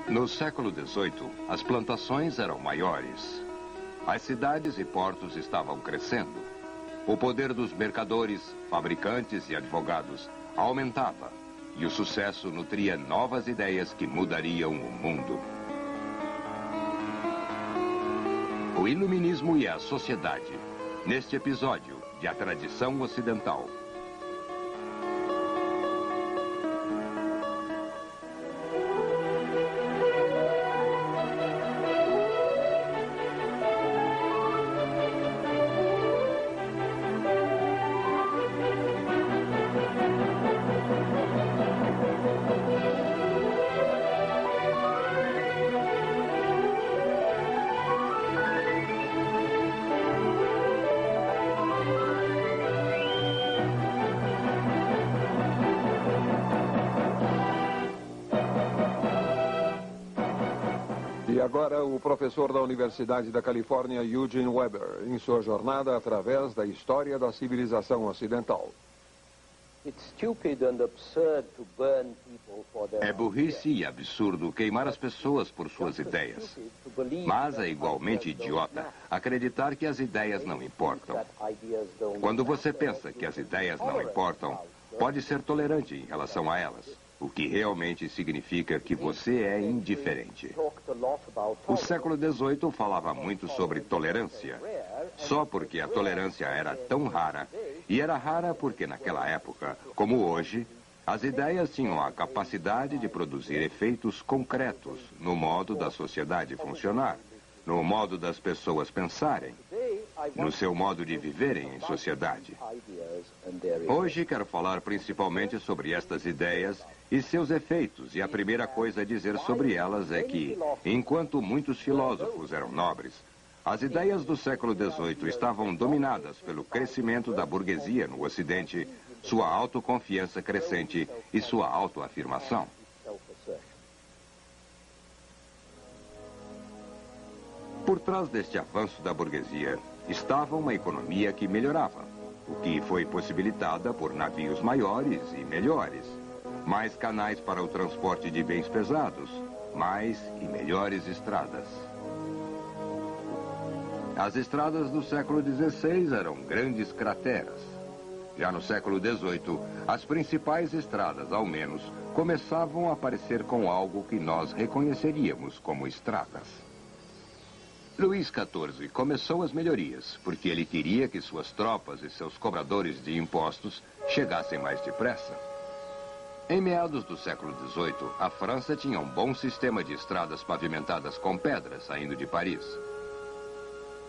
No século XVIII, as plantações eram maiores. As cidades e portos estavam crescendo. O poder dos mercadores, fabricantes e advogados aumentava. E o sucesso nutria novas ideias que mudariam o mundo. O iluminismo e a sociedade. Neste episódio de A Tradição Ocidental. E agora o professor da Universidade da Califórnia, Eugene Weber, em sua jornada através da história da civilização ocidental. É burrice e absurdo queimar as pessoas por suas ideias. Mas é igualmente idiota acreditar que as ideias não importam. Quando você pensa que as ideias não importam, pode ser tolerante em relação a elas. O que realmente significa que você é indiferente. O século XVIII falava muito sobre tolerância. Só porque a tolerância era tão rara. E era rara porque naquela época, como hoje, as ideias tinham a capacidade de produzir efeitos concretos no modo da sociedade funcionar, no modo das pessoas pensarem, no seu modo de viverem em sociedade. Hoje quero falar principalmente sobre estas ideias e seus efeitos, e a primeira coisa a dizer sobre elas é que, enquanto muitos filósofos eram nobres, as ideias do século XVIII estavam dominadas pelo crescimento da burguesia no Ocidente, sua autoconfiança crescente e sua autoafirmação. Por trás deste avanço da burguesia estava uma economia que melhorava, o que foi possibilitada por navios maiores e melhores, mais canais para o transporte de bens pesados, mais e melhores estradas. As estradas do século XVI eram grandes crateras. Já no século XVIII, as principais estradas, ao menos, começavam a aparecer com algo que nós reconheceríamos como estradas. Luís XIV começou as melhorias, porque ele queria que suas tropas e seus cobradores de impostos chegassem mais depressa. Em meados do século XVIII, a França tinha um bom sistema de estradas pavimentadas com pedras saindo de Paris.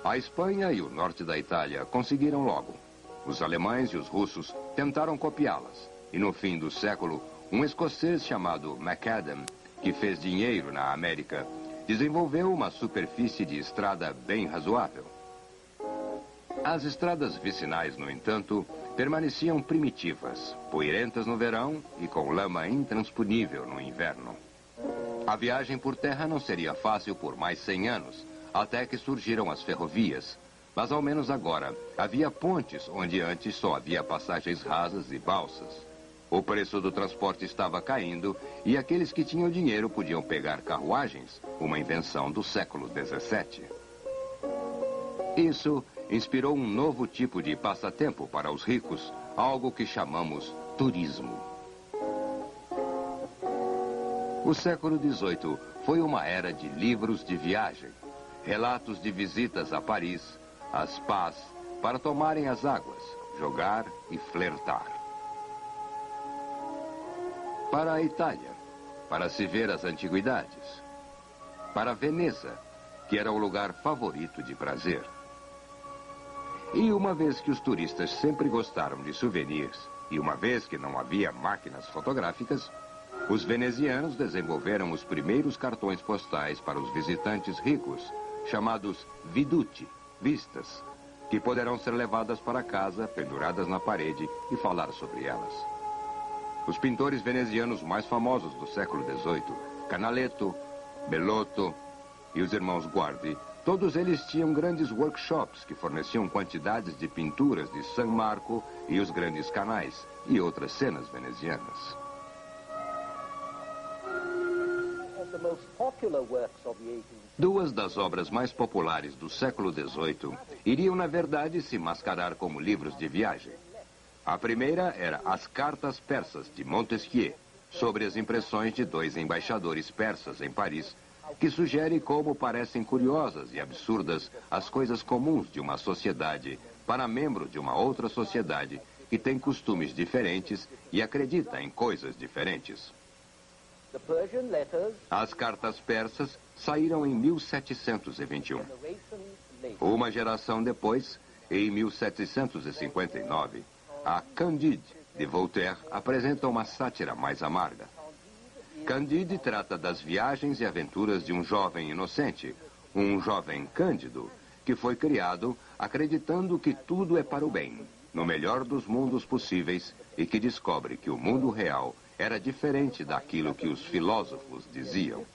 A Espanha e o norte da Itália conseguiram logo. Os alemães e os russos tentaram copiá-las. E no fim do século, um escocês chamado Macadam, que fez dinheiro na América, desenvolveu uma superfície de estrada bem razoável. As estradas vicinais, no entanto, permaneciam primitivas, poeirentas no verão e com lama intransponível no inverno. A viagem por terra não seria fácil por mais 100 anos, até que surgiram as ferrovias. Mas ao menos agora, havia pontes onde antes só havia passagens rasas e balsas. O preço do transporte estava caindo e aqueles que tinham dinheiro podiam pegar carruagens, uma invenção do século XVII. Isso inspirou um novo tipo de passatempo para os ricos, algo que chamamos turismo. O século XVIII foi uma era de livros de viagem, relatos de visitas a Paris, a spas, para tomarem as águas, jogar e flertar. Para a Itália, para se ver as antiguidades. Para Veneza, que era o lugar favorito de prazer. E uma vez que os turistas sempre gostaram de souvenirs, e uma vez que não havia máquinas fotográficas, os venezianos desenvolveram os primeiros cartões postais para os visitantes ricos, chamados viduti, vistas, que poderão ser levadas para casa, penduradas na parede e falar sobre elas. Os pintores venezianos mais famosos do século XVIII, Canaletto, Bellotto e os irmãos Guardi, todos eles tinham grandes workshops que forneciam quantidades de pinturas de San Marco e os grandes canais e outras cenas venezianas. Duas das obras mais populares do século XVIII iriam, na verdade, se mascarar como livros de viagem. A primeira era As Cartas Persas, de Montesquieu, sobre as impressões de dois embaixadores persas em Paris, que sugere como parecem curiosas e absurdas as coisas comuns de uma sociedade para membro de uma outra sociedade que tem costumes diferentes e acredita em coisas diferentes. As Cartas Persas saíram em 1721. Uma geração depois, em 1759, a Candide, de Voltaire, apresenta uma sátira mais amarga. Candide trata das viagens e aventuras de um jovem inocente, um jovem cândido, que foi criado acreditando que tudo é para o bem, no melhor dos mundos possíveis, e que descobre que o mundo real era diferente daquilo que os filósofos diziam.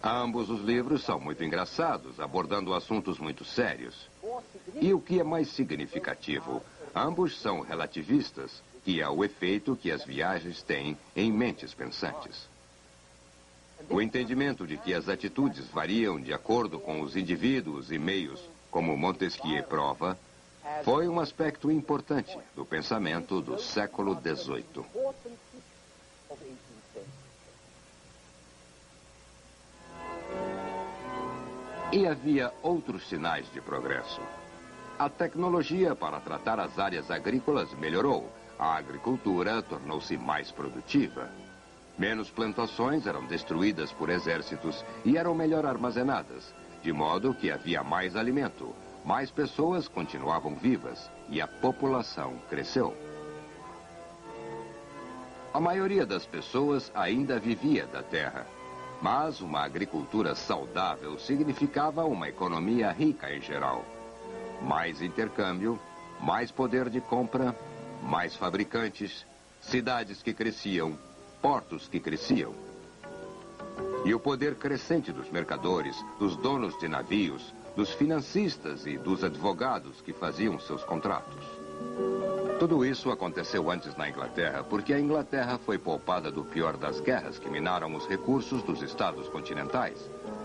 Ambos os livros são muito engraçados, abordando assuntos muito sérios. E o que é mais significativo, ambos são relativistas, que é o efeito que as viagens têm em mentes pensantes. O entendimento de que as atitudes variam de acordo com os indivíduos e meios, como Montesquieu prova, foi um aspecto importante do pensamento do século XVIII. E havia outros sinais de progresso. A tecnologia para tratar as áreas agrícolas melhorou. A agricultura tornou-se mais produtiva. Menos plantações eram destruídas por exércitos e eram melhor armazenadas, de modo que havia mais alimento, mais pessoas continuavam vivas e a população cresceu. A maioria das pessoas ainda vivia da terra, mas uma agricultura saudável significava uma economia rica em geral. Mais intercâmbio, mais poder de compra, mais fabricantes, cidades que cresciam, portos que cresciam. E o poder crescente dos mercadores, dos donos de navios, dos financistas e dos advogados que faziam seus contratos. Tudo isso aconteceu antes na Inglaterra, porque a Inglaterra foi poupada do pior das guerras que minaram os recursos dos estados continentais.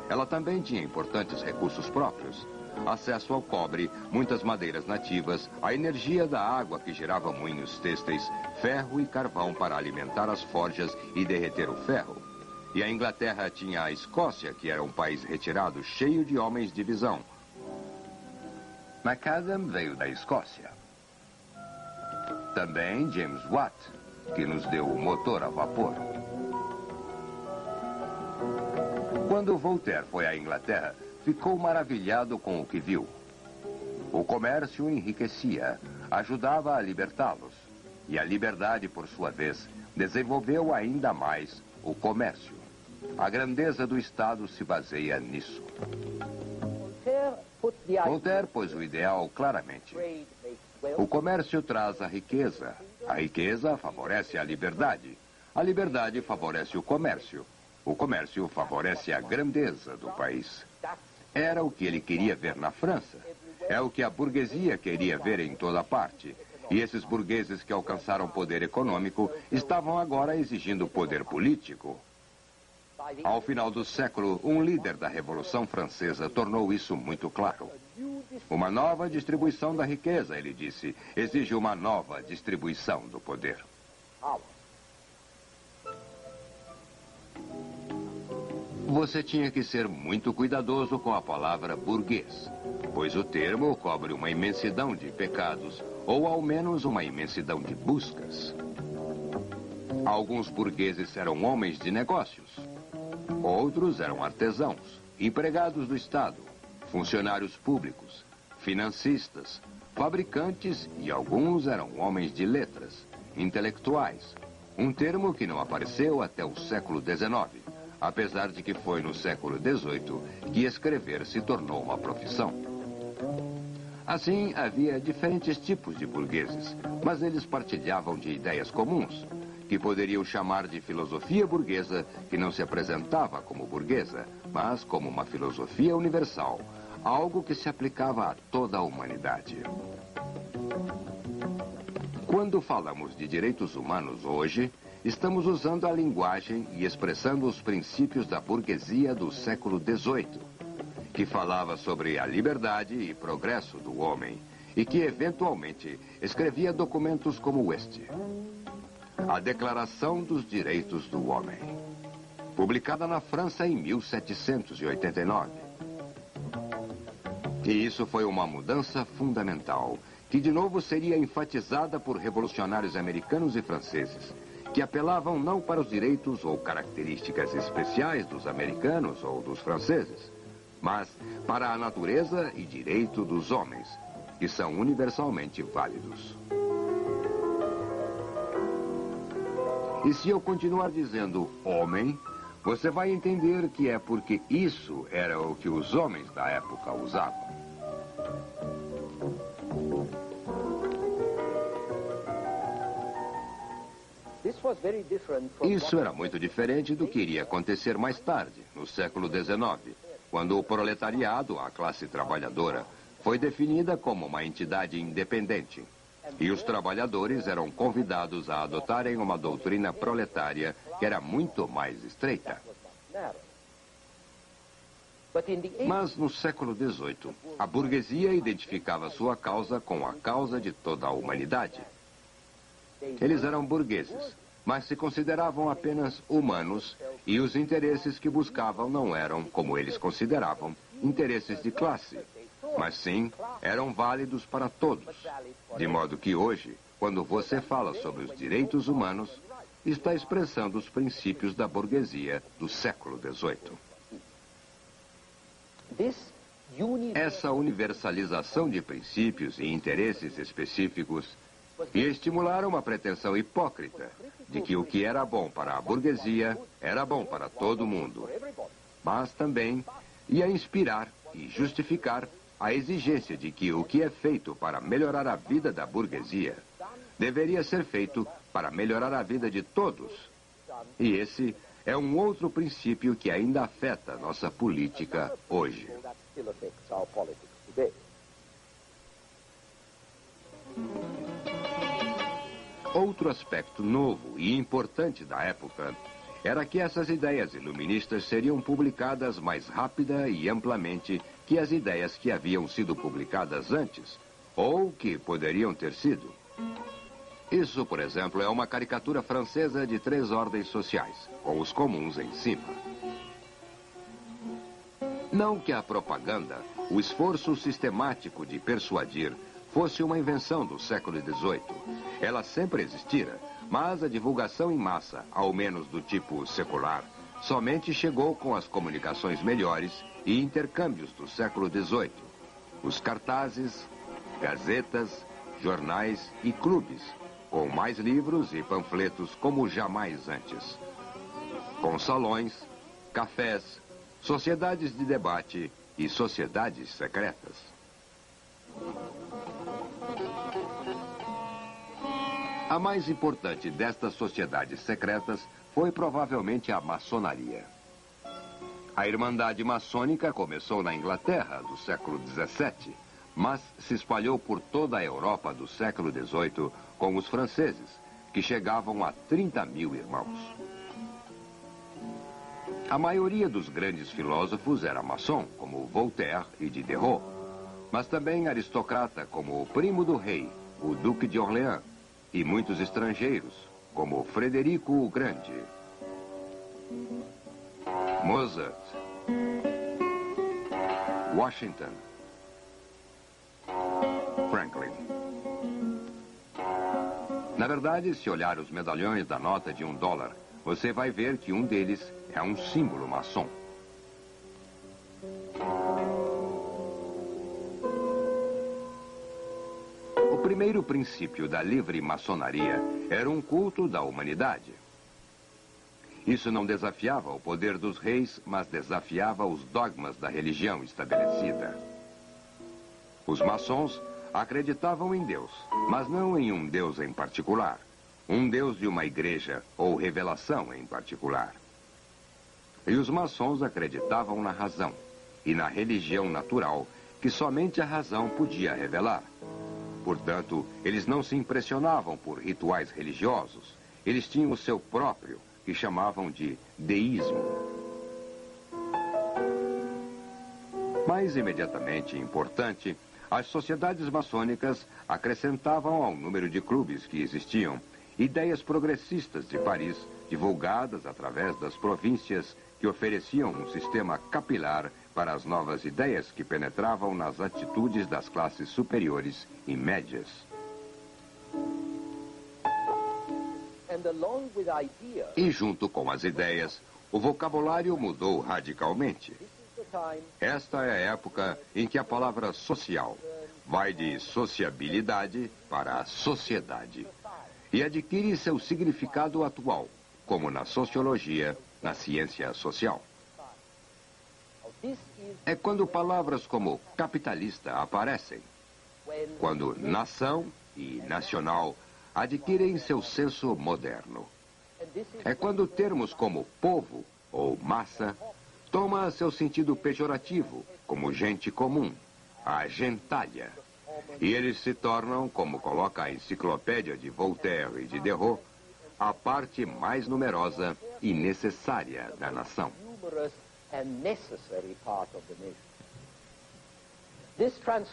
Ela também tinha importantes recursos próprios. Acesso ao cobre, muitas madeiras nativas, a energia da água que gerava moinhos têxteis, ferro e carvão para alimentar as forjas e derreter o ferro. E a Inglaterra tinha a Escócia, que era um país retirado, cheio de homens de visão. Macadam veio da Escócia. Também James Watt, que nos deu o motor a vapor. Quando Voltaire foi à Inglaterra, ficou maravilhado com o que viu. O comércio enriquecia, ajudava a libertá-los. E a liberdade, por sua vez, desenvolveu ainda mais o comércio. A grandeza do Estado se baseia nisso. Voltaire pôs o ideal claramente. O comércio traz a riqueza favorece a liberdade favorece o comércio favorece a grandeza do país. Era o que ele queria ver na França. É o que a burguesia queria ver em toda parte. E esses burgueses que alcançaram poder econômico estavam agora exigindo poder político. Ao final do século, um líder da Revolução Francesa tornou isso muito claro. Uma nova distribuição da riqueza, ele disse, exige uma nova distribuição do poder. Você tinha que ser muito cuidadoso com a palavra burguês, pois o termo cobre uma imensidão de pecados, ou ao menos uma imensidão de buscas. Alguns burgueses eram homens de negócios. Outros eram artesãos, empregados do Estado, funcionários públicos, financistas, fabricantes e alguns eram homens de letras, intelectuais. Um termo que não apareceu até o século XIX, apesar de que foi no século XVIII que escrever se tornou uma profissão. Assim, havia diferentes tipos de burgueses, mas eles partilhavam de ideias comuns, que poderiam chamar de filosofia burguesa, que não se apresentava como burguesa, mas como uma filosofia universal, algo que se aplicava a toda a humanidade. Quando falamos de direitos humanos hoje, estamos usando a linguagem e expressando os princípios da burguesia do século XVIII, que falava sobre a liberdade e progresso do homem e que, eventualmente, escrevia documentos como este. A Declaração dos Direitos do Homem, publicada na França em 1789. E isso foi uma mudança fundamental, que de novo seria enfatizada por revolucionários americanos e franceses, que apelavam não para os direitos ou características especiais dos americanos ou dos franceses, mas para a natureza e direito dos homens, que são universalmente válidos. E se eu continuar dizendo homem, você vai entender que é porque isso era o que os homens da época usavam. Isso era muito diferente do que iria acontecer mais tarde, no século XIX, quando o proletariado, a classe trabalhadora, foi definida como uma entidade independente. E os trabalhadores eram convidados a adotarem uma doutrina proletária que era muito mais estreita. Mas no século XVIII, a burguesia identificava sua causa com a causa de toda a humanidade. Eles eram burgueses, mas se consideravam apenas humanos e os interesses que buscavam não eram, como eles consideravam, interesses de classe, mas sim eram válidos para todos. De modo que hoje, quando você fala sobre os direitos humanos, está expressando os princípios da burguesia do século XVIII. Essa universalização de princípios e interesses específicos ia estimular uma pretensão hipócrita de que o que era bom para a burguesia era bom para todo mundo, mas também ia inspirar e justificar a exigência de que o que é feito para melhorar a vida da burguesia deveria ser feito para melhorar a vida de todos. E esse é um outro princípio que ainda afeta nossa política hoje. Outro aspecto novo e importante da época era que essas ideias iluministas seriam publicadas mais rápida e amplamente que as ideias que haviam sido publicadas antes, ou que poderiam ter sido. Isso, por exemplo, é uma caricatura francesa de 3 ordens sociais, com os comuns em cima. Não que a propaganda, o esforço sistemático de persuadir, fosse uma invenção do século XVIII. Ela sempre existira, mas a divulgação em massa, ao menos do tipo secular, somente chegou com as comunicações melhores e intercâmbios do século XVIII. Os cartazes, gazetas, jornais e clubes, com mais livros e panfletos como jamais antes. Com salões, cafés, sociedades de debate e sociedades secretas. A mais importante destas sociedades secretas foi provavelmente a maçonaria. A Irmandade Maçônica começou na Inglaterra do século XVII, mas se espalhou por toda a Europa do século XVIII com os franceses, que chegavam a 30 mil irmãos. A maioria dos grandes filósofos era maçom, como Voltaire e Diderot, mas também aristocrata, como o primo do rei, o Duque de Orleans, e muitos estrangeiros, como Frederico o Grande, Mozart, Washington, Franklin. Na verdade, se olhar os medalhões da nota de $1, você vai ver que um deles é um símbolo maçom. O primeiro princípio da livre maçonaria era um culto da humanidade. Isso não desafiava o poder dos reis, mas desafiava os dogmas da religião estabelecida. Os maçons acreditavam em Deus, mas não em um Deus em particular. Um Deus de uma igreja ou revelação em particular. E os maçons acreditavam na razão e na religião natural que somente a razão podia revelar. Portanto, eles não se impressionavam por rituais religiosos. Eles tinham o seu próprio, que chamavam de deísmo. Mais imediatamente importante, as sociedades maçônicas acrescentavam ao número de clubes que existiam ideias progressistas de Paris, divulgadas através das províncias que ofereciam um sistema capilar para as novas ideias que penetravam nas atitudes das classes superiores e médias. E junto com as ideias, o vocabulário mudou radicalmente. Esta é a época em que a palavra social vai de sociabilidade para sociedade e adquire seu significado atual, como na sociologia, na ciência social. É quando palavras como capitalista aparecem, quando nação e nacional adquirem seu senso moderno. É quando termos como povo ou massa toma seu sentido pejorativo, como gente comum, a gentalha. E eles se tornam, como coloca a enciclopédia de Voltaire e de Diderot, a parte mais numerosa e necessária da nação.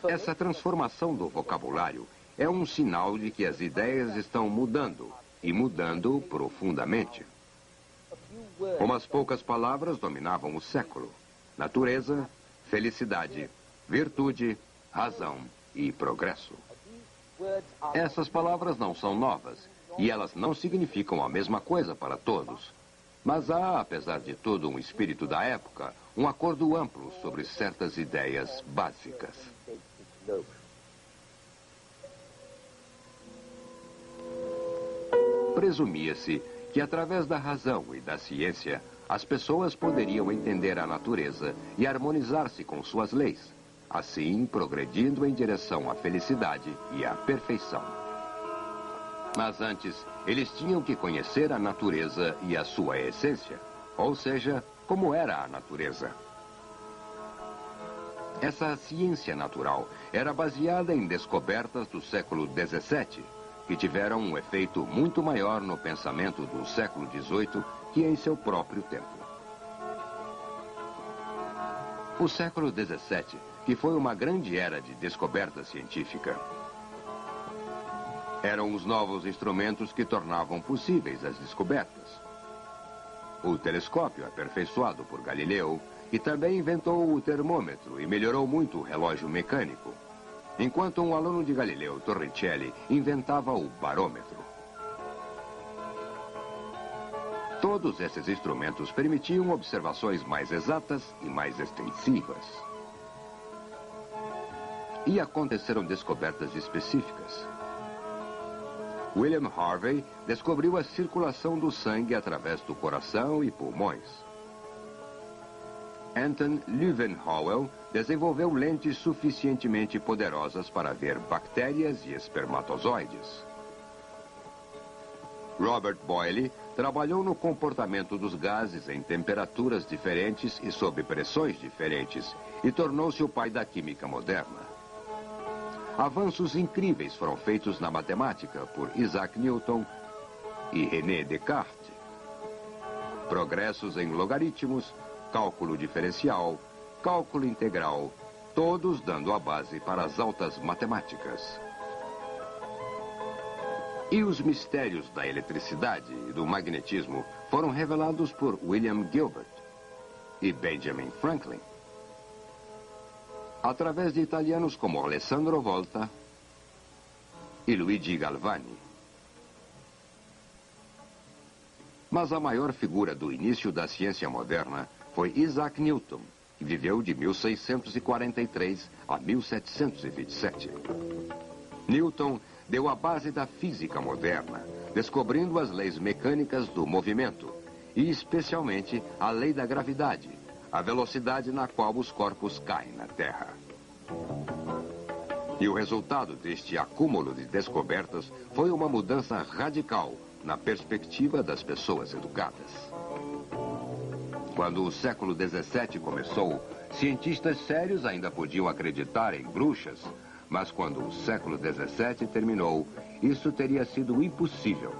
Essa transformação do vocabulário é um sinal de que as ideias estão mudando, e mudando profundamente. Umas poucas palavras dominavam o século: natureza, felicidade, virtude, razão e progresso. Essas palavras não são novas e elas não significam a mesma coisa para todos. Mas há, apesar de tudo, um espírito da época, um acordo amplo sobre certas ideias básicas. Presumia-se que através da razão e da ciência, as pessoas poderiam entender a natureza e harmonizar-se com suas leis, assim progredindo em direção à felicidade e à perfeição. Mas antes, eles tinham que conhecer a natureza e a sua essência, ou seja, como era a natureza. Essa ciência natural era baseada em descobertas do século XVII, que tiveram um efeito muito maior no pensamento do século XVIII que em seu próprio tempo. O século XVII, que foi uma grande era de descoberta científica. Eram os novos instrumentos que tornavam possíveis as descobertas. O telescópio, aperfeiçoado por Galileu, e também inventou o termômetro e melhorou muito o relógio mecânico, enquanto um aluno de Galileu, Torricelli, inventava o barômetro. Todos esses instrumentos permitiam observações mais exatas e mais extensivas. E aconteceram descobertas específicas. William Harvey descobriu a circulação do sangue através do coração e pulmões. Anton Leeuwenhoek desenvolveu lentes suficientemente poderosas para ver bactérias e espermatozoides. Robert Boyle trabalhou no comportamento dos gases em temperaturas diferentes e sob pressões diferentes e tornou-se o pai da química moderna. Avanços incríveis foram feitos na matemática por Isaac Newton e René Descartes. Progressos em logaritmos, cálculo diferencial, cálculo integral, todos dando a base para as altas matemáticas. E os mistérios da eletricidade e do magnetismo foram revelados por William Gilbert e Benjamin Franklin, através de italianos como Alessandro Volta e Luigi Galvani. Mas a maior figura do início da ciência moderna foi Isaac Newton, que viveu de 1643 a 1727. Newton deu a base da física moderna, descobrindo as leis mecânicas do movimento, e especialmente a lei da gravidade, a velocidade na qual os corpos caem na Terra. E o resultado deste acúmulo de descobertas foi uma mudança radical na perspectiva das pessoas educadas. Quando o século XVII começou, cientistas sérios ainda podiam acreditar em bruxas, Mas quando o século XVII terminou, isso teria sido impossível,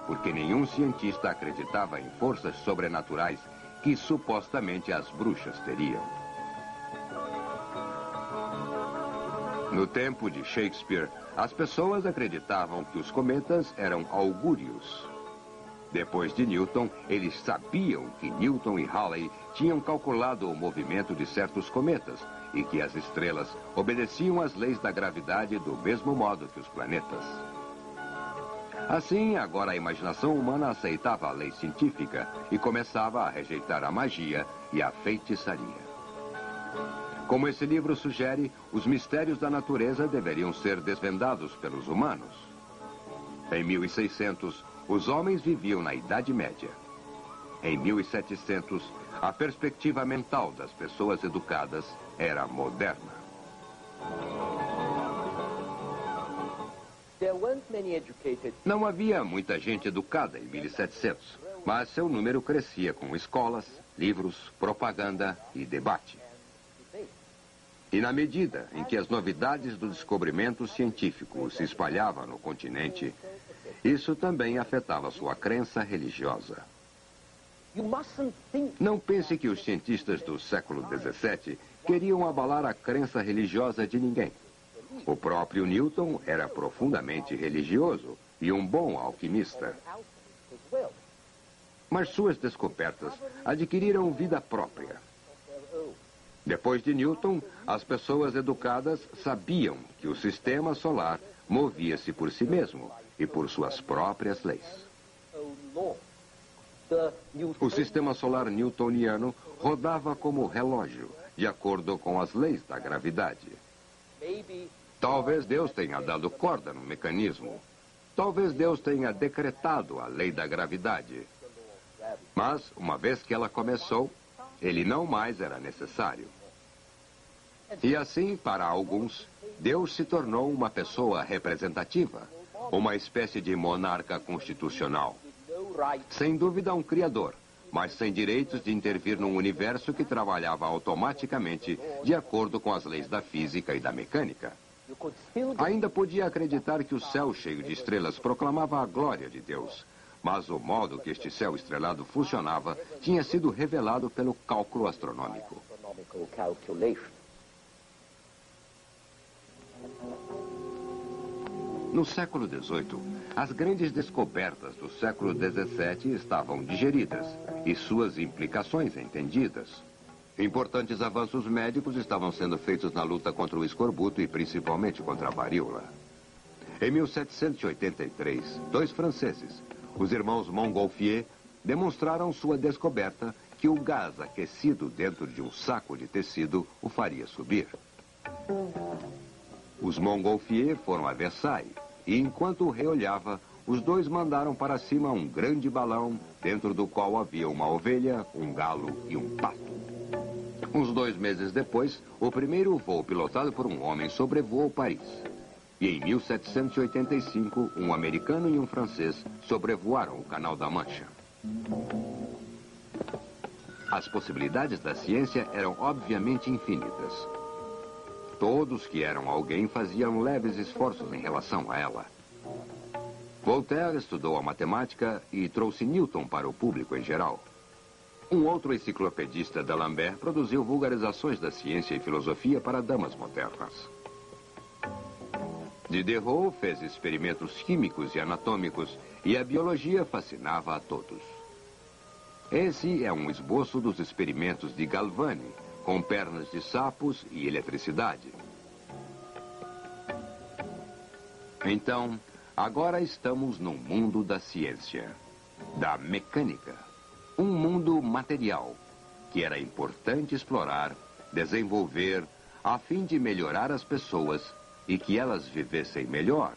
porque nenhum cientista acreditava em forças sobrenaturais que supostamente as bruxas teriam. No tempo de Shakespeare, as pessoas acreditavam que os cometas eram augúrios. Depois de Newton, eles sabiam que Newton e Halley tinham calculado o movimento de certos cometas e que as estrelas obedeciam às leis da gravidade do mesmo modo que os planetas. Assim, agora a imaginação humana aceitava a lei científica e começava a rejeitar a magia e a feitiçaria. Como esse livro sugere, os mistérios da natureza deveriam ser desvendados pelos humanos. Em 1600, os homens viviam na Idade Média. Em 1700, a perspectiva mental das pessoas educadas era moderna. Não havia muita gente educada em 1700, mas seu número crescia com escolas, livros, propaganda e debate. E na medida em que as novidades do descobrimento científico se espalhavam no continente, isso também afetava sua crença religiosa. Não pense que os cientistas do século XVII queriam abalar a crença religiosa de ninguém. O próprio Newton era profundamente religioso e um bom alquimista. Mas suas descobertas adquiriram vida própria. Depois de Newton, as pessoas educadas sabiam que o sistema solar movia-se por si mesmo e por suas próprias leis. O sistema solar newtoniano rodava como relógio, de acordo com as leis da gravidade. Talvez Deus tenha dado corda no mecanismo. Talvez Deus tenha decretado a lei da gravidade. Mas, uma vez que ela começou, ele não mais era necessário. E assim, para alguns, Deus se tornou uma pessoa representativa, uma espécie de monarca constitucional. Sem dúvida, um criador, mas sem direitos de intervir num universo que trabalhava automaticamente de acordo com as leis da física e da mecânica. Ainda podia acreditar que o céu cheio de estrelas proclamava a glória de Deus, mas o modo que este céu estrelado funcionava tinha sido revelado pelo cálculo astronômico. No século XVIII, as grandes descobertas do século XVII estavam digeridas e suas implicações entendidas. Importantes avanços médicos estavam sendo feitos na luta contra o escorbuto e principalmente contra a varíola. Em 1783, dois franceses, os irmãos Montgolfier, demonstraram sua descoberta que o gás aquecido dentro de um saco de tecido o faria subir. Os Montgolfier foram a Versailles e, enquanto o rei olhava, os dois mandaram para cima um grande balão dentro do qual havia uma ovelha, um galo e um pato. Uns 2 meses depois, o primeiro voo pilotado por um homem sobrevoou Paris. E em 1785, um americano e um francês sobrevoaram o Canal da Mancha. As possibilidades da ciência eram obviamente infinitas. Todos que eram alguém faziam leves esforços em relação a ela. Voltaire estudou a matemática e trouxe Newton para o público em geral. Um outro enciclopedista, D'Alembert, produziu vulgarizações da ciência e filosofia para damas modernas. Diderot fez experimentos químicos e anatômicos e a biologia fascinava a todos. Esse é um esboço dos experimentos de Galvani, com pernas de sapos e eletricidade. Então, agora estamos no mundo da ciência, da mecânica. Um mundo material, que era importante explorar, desenvolver, a fim de melhorar as pessoas e que elas vivessem melhor.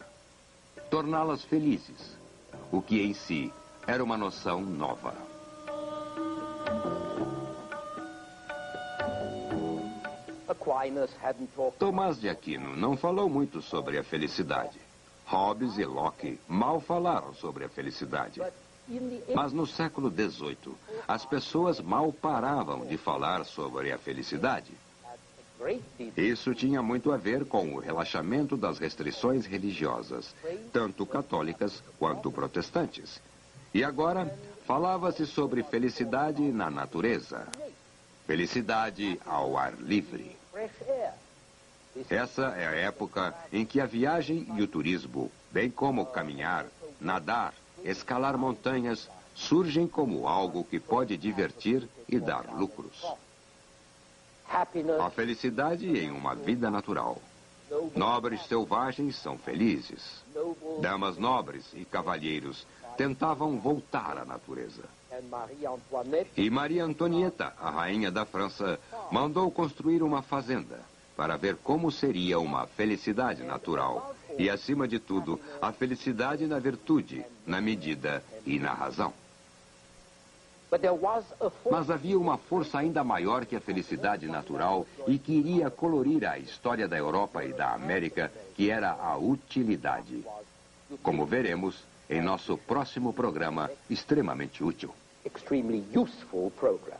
Torná-las felizes, o que em si era uma noção nova. Tomás de Aquino não falou muito sobre a felicidade. Hobbes e Locke mal falaram sobre a felicidade. Mas no século XVIII, as pessoas mal paravam de falar sobre a felicidade. Isso tinha muito a ver com o relaxamento das restrições religiosas, tanto católicas quanto protestantes. E agora, falava-se sobre felicidade na natureza. Felicidade ao ar livre. Essa é a época em que a viagem e o turismo, bem como caminhar, nadar, escalar montanhas, surgem como algo que pode divertir e dar lucros. A felicidade em uma vida natural. Nobres selvagens são felizes. Damas nobres e cavalheiros tentavam voltar à natureza. E Maria Antonieta, a rainha da França, mandou construir uma fazenda para ver como seria uma felicidade natural. E, acima de tudo, a felicidade na virtude, na medida e na razão. Mas havia uma força ainda maior que a felicidade natural e que iria colorir a história da Europa e da América, que era a utilidade. Como veremos em nosso próximo programa extremamente útil. Extremely useful program.